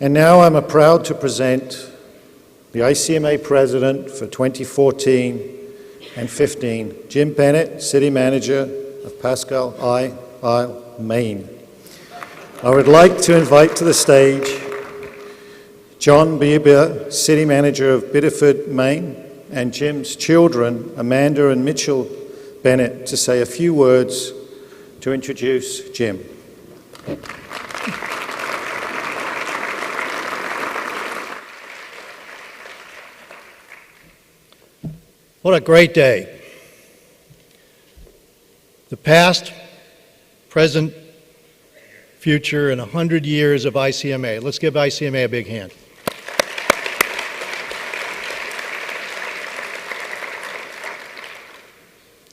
And now I'm proud to present the ICMA President for 2014 and 15, Jim Bennett, City Manager of Pascal Isle, Maine. I would like to invite to the stage John Bubier, City Manager of Biddeford, Maine, and Jim's children, Amanda and Mitchell Bennett, to say a few words to introduce Jim. What a great day. The past, present, future, and 100 years of ICMA. Let's give ICMA a big hand.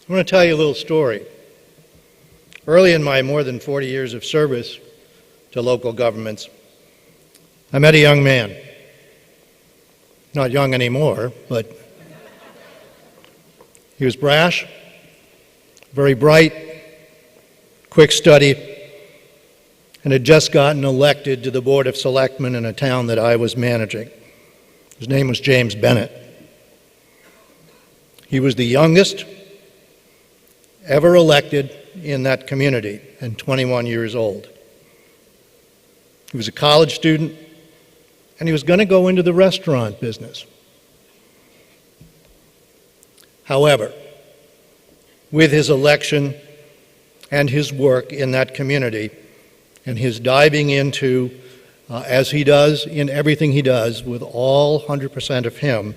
I want to tell you a little story. Early in my more than 40 years of service to local governments, I met a young man. Not young anymore, but he was brash, very bright, quick study, and had just gotten elected to the Board of Selectmen in a town that I was managing. His name was James Bennett. He was the youngest ever elected in that community and 21 years old. He was a college student, and he was going to go into the restaurant business. However, with his election and his work in that community and his diving into, as he does in everything he does, with all 100% of him,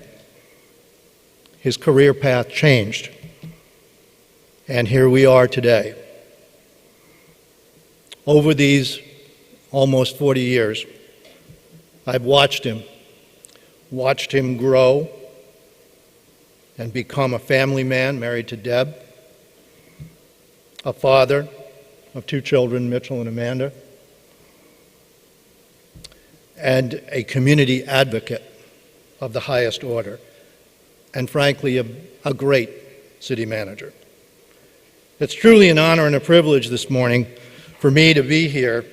his career path changed. And here we are today. Over these almost 40 years, I've watched him grow and become a family man, married to Deb, a father of 2 children, Mitchell and Amanda, and a community advocate of the highest order, and frankly, a great city manager. It's truly an honor and a privilege this morning for me to be here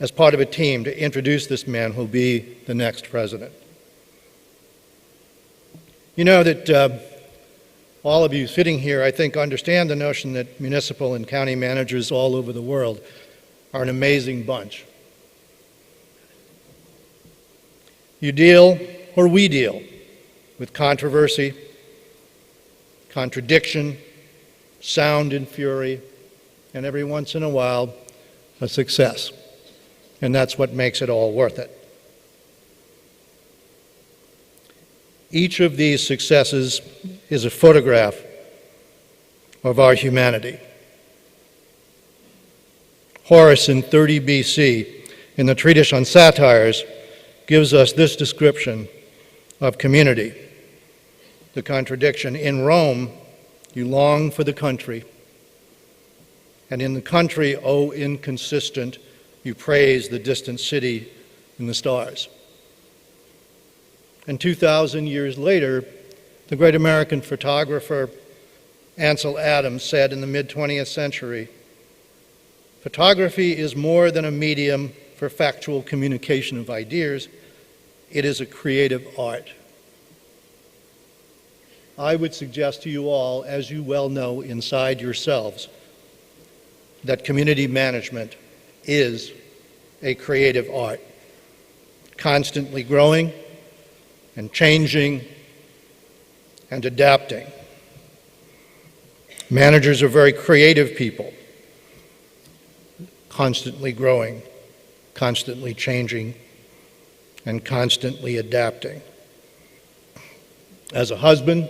as part of a team to introduce this man who will be the next president. You know that all of you sitting here, I think, understand the notion that municipal and county managers all over the world are an amazing bunch. You deal, or we deal, with controversy, contradiction, sound and fury, and every once in a while, a success. And that's what makes it all worth it. Each of these successes is a photograph of our humanity. Horace in 30 BC, in the treatise on satires, gives us this description of community. The contradiction: in Rome, you long for the country, and in the country, O inconsistent, you praise the distant city and the stars. And 2,000 years later, the great American photographer Ansel Adams said in the mid-20th century, "Photography is more than a medium for factual communication of ideas. It is a creative art." I would suggest to you all, as you well know inside yourselves, that community management is a creative art, constantly growing and changing and adapting. Managers are very creative people, constantly growing, constantly changing, and constantly adapting. As a husband,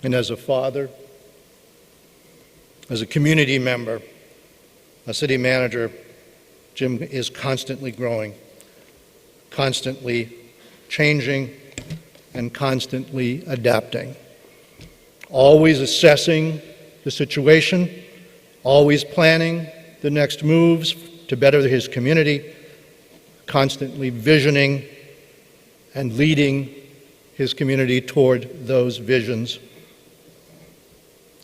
and as a father, as a community member, a city manager, Jim is constantly growing, constantly changing, and constantly adapting. Always assessing the situation, always planning the next moves to better his community, constantly visioning and leading his community toward those visions,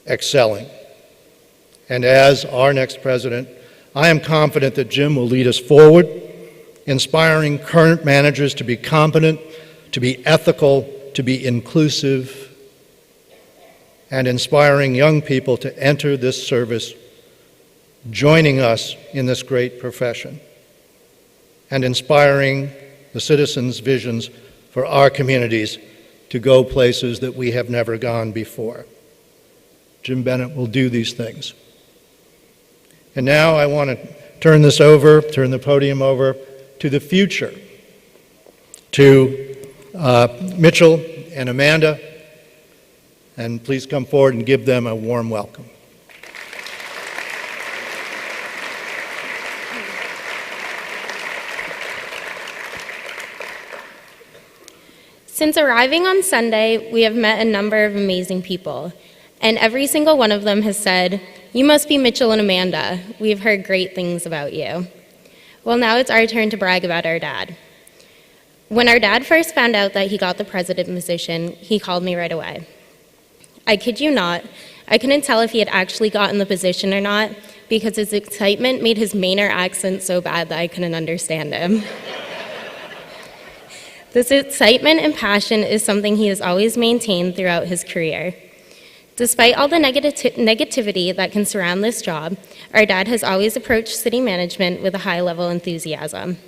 excelling. And as our next president, I am confident that Jim will lead us forward, inspiring current managers to be competent, to be ethical, to be inclusive, and inspiring young people to enter this service, joining us in this great profession, and inspiring the citizens' visions for our communities to go places that we have never gone before. Jim Bennett will do these things. And now I want to turn the podium over to the future, to Mitchell and Amanda, and please come forward and give them a warm welcome. Since arriving on Sunday, we have met a number of amazing people, and every single one of them has said, "You must be Mitchell and Amanda. We've heard great things about you." Well, now it's our turn to brag about our dad. When our dad first found out that he got the president position, he called me right away. I kid you not, I couldn't tell if he had actually gotten the position or not because his excitement made his Mainer accent so bad that I couldn't understand him. This excitement and passion is something he has always maintained throughout his career. Despite all the negativity that can surround this job, our dad has always approached city management with a high-level enthusiasm.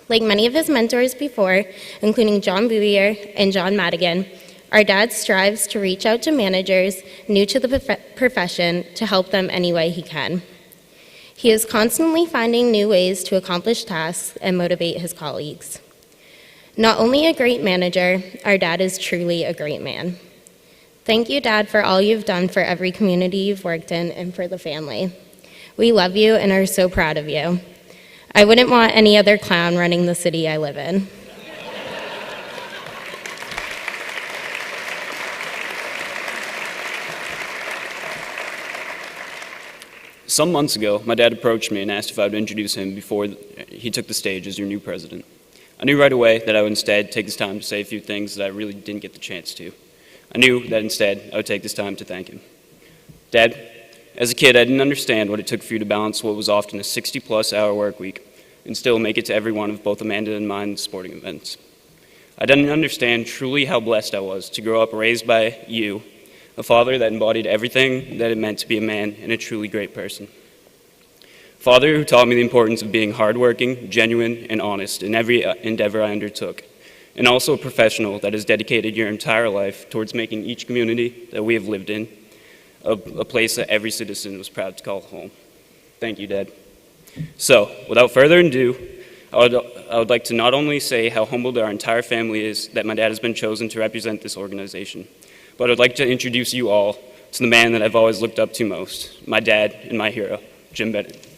Like many of his mentors before, including John Bubier and John Madigan, our dad strives to reach out to managers new to the profession to help them any way he can. He is constantly finding new ways to accomplish tasks and motivate his colleagues. Not only a great manager, our dad is truly a great man. Thank you, Dad, for all you've done for every community you've worked in and for the family. We love you and are so proud of you. I wouldn't want any other clown running the city I live in. Some months ago, my dad approached me and asked if I would introduce him before he took the stage as your new president. I knew right away that I would instead take this time to say a few things that I really didn't get the chance to. I knew that instead I would take this time to thank him. Dad, as a kid, I didn't understand what it took for you to balance what was often a 60-plus hour work week and still make it to every one of both Amanda and mine sporting events. I didn't understand truly how blessed I was to grow up raised by you, a father that embodied everything that it meant to be a man and a truly great person. Father who taught me the importance of being hardworking, genuine, and honest in every endeavor I undertook, and also a professional that has dedicated your entire life towards making each community that we have lived in a place that every citizen was proud to call home. Thank you, Dad. So, without further ado, I would like to not only say how humbled our entire family is that my dad has been chosen to represent this organization, but I'd like to introduce you all to the man that I've always looked up to most, my dad and my hero, Jim Bennett.